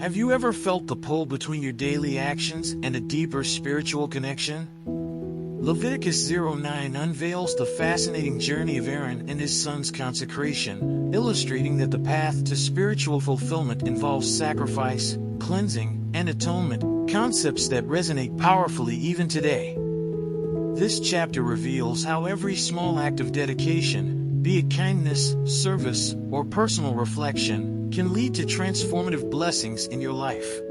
Have you ever felt the pull between your daily actions and a deeper spiritual connection? Leviticus 09 unveils the fascinating journey of Aaron and his son's consecration, illustrating that the path to spiritual fulfillment involves sacrifice, cleansing, and atonement, concepts that resonate powerfully even today. This chapter reveals how every small act of dedication, be it kindness, service, or personal reflection, can lead to transformative blessings in your life.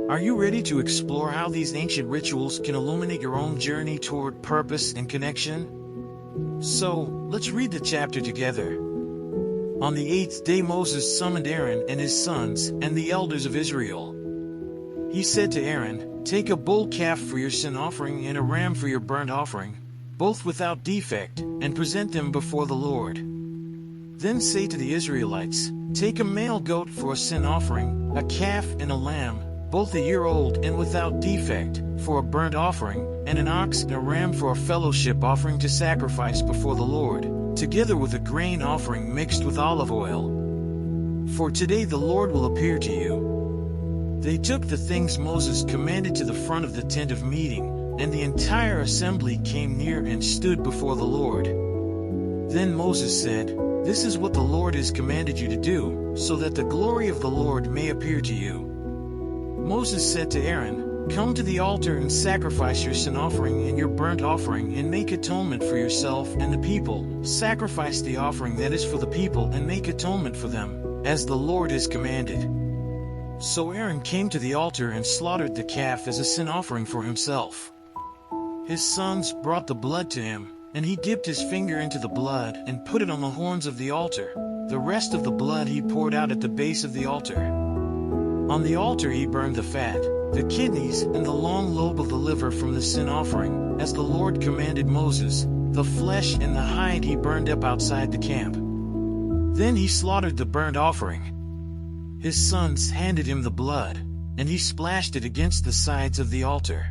Are you ready to explore how these ancient rituals can illuminate your own journey toward purpose and connection? So, let's read the chapter together. On the 8th day Moses summoned Aaron and his sons and the elders of Israel. He said to Aaron, "Take a bull calf for your sin offering and a ram for your burnt offering, both without defect, and present them before the Lord. Then say to the Israelites, take a male goat for a sin offering, a calf and a lamb, both a year old and without defect, for a burnt offering, and an ox and a ram for a fellowship offering to sacrifice before the Lord, together with a grain offering mixed with olive oil. For today the Lord will appear to you." They took the things Moses commanded to the front of the tent of meeting, and the entire assembly came near and stood before the Lord. Then Moses said, "This is what the Lord has commanded you to do, so that the glory of the Lord may appear to you." Moses said to Aaron, "Come to the altar and sacrifice your sin offering and your burnt offering and make atonement for yourself and the people. Sacrifice the offering that is for the people and make atonement for them, as the Lord has commanded." So Aaron came to the altar and slaughtered the calf as a sin offering for himself. His sons brought the blood to him, and he dipped his finger into the blood and put it on the horns of the altar. The rest of the blood he poured out at the base of the altar. On the altar he burned the fat, the kidneys, and the long lobe of the liver from the sin offering, as the Lord commanded Moses. The flesh and the hide he burned up outside the camp. Then he slaughtered the burnt offering. His sons handed him the blood, and he splashed it against the sides of the altar.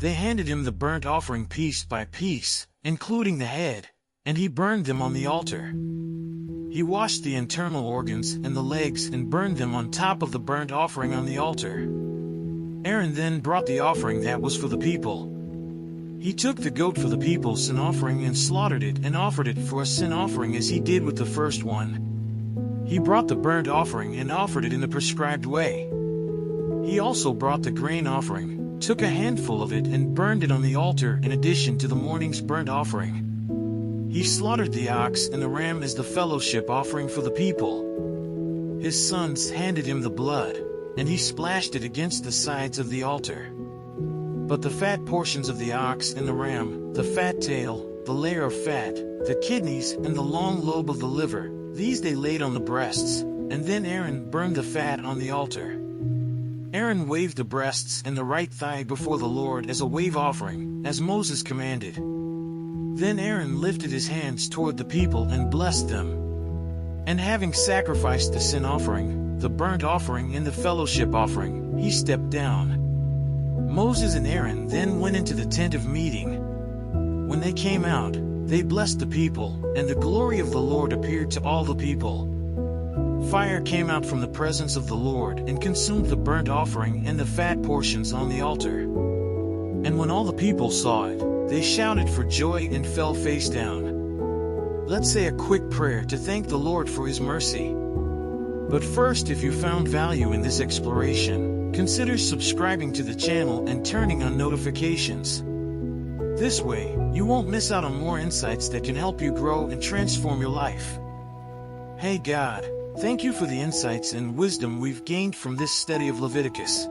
They handed him the burnt offering piece by piece, including the head, and he burned them on the altar. He washed the internal organs and the legs and burned them on top of the burnt offering on the altar. Aaron then brought the offering that was for the people. He took the goat for the people's sin offering and slaughtered it and offered it for a sin offering as he did with the first one. He brought the burnt offering and offered it in the prescribed way. He also brought the grain offering, took a handful of it and burned it on the altar in addition to the morning's burnt offering. He slaughtered the ox and the ram as the fellowship offering for the people. His sons handed him the blood, and he splashed it against the sides of the altar. But the fat portions of the ox and the ram, the fat tail, the layer of fat, the kidneys, and the long lobe of the liver, these they laid on the breasts, and then Aaron burned the fat on the altar. Aaron waved the breasts and the right thigh before the Lord as a wave offering, as Moses commanded. Then Aaron lifted his hands toward the people and blessed them. And having sacrificed the sin offering, the burnt offering and the fellowship offering, he stepped down. Moses and Aaron then went into the tent of meeting. When they came out, they blessed the people, and the glory of the Lord appeared to all the people. Fire came out from the presence of the Lord and consumed the burnt offering and the fat portions on the altar. And when all the people saw it, they shouted for joy and fell face down. Let's say a quick prayer to thank the Lord for His mercy. But first, if you found value in this exploration, consider subscribing to the channel and turning on notifications. This way, you won't miss out on more insights that can help you grow and transform your life. Hey God, thank you for the insights and wisdom we've gained from this study of Leviticus.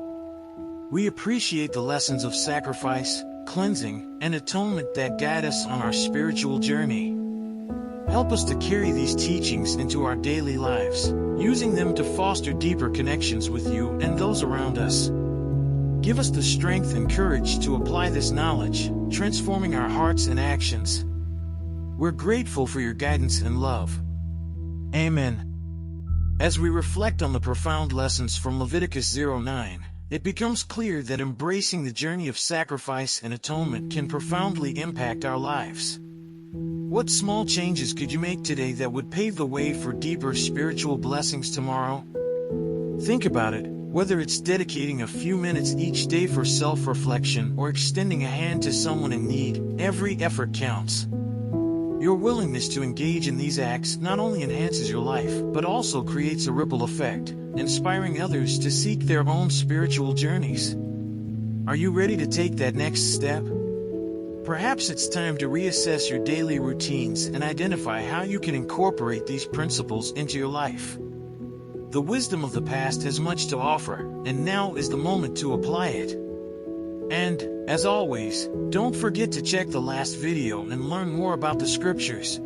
We appreciate the lessons of sacrifice, cleansing, and atonement that guide us on our spiritual journey. Help us to carry these teachings into our daily lives, using them to foster deeper connections with you and those around us. Give us the strength and courage to apply this knowledge, transforming our hearts and actions. We're grateful for your guidance and love. Amen. As we reflect on the profound lessons from Leviticus 09, it becomes clear that embracing the journey of sacrifice and atonement can profoundly impact our lives. What small changes could you make today that would pave the way for deeper spiritual blessings tomorrow? Think about it, whether it's dedicating a few minutes each day for self-reflection or extending a hand to someone in need, every effort counts. Your willingness to engage in these acts not only enhances your life, but also creates a ripple effect, inspiring others to seek their own spiritual journeys. Are you ready to take that next step? Perhaps it's time to reassess your daily routines and identify how you can incorporate these principles into your life. The wisdom of the past has much to offer, and now is the moment to apply it. And, as always, don't forget to check the last video and learn more about the scriptures.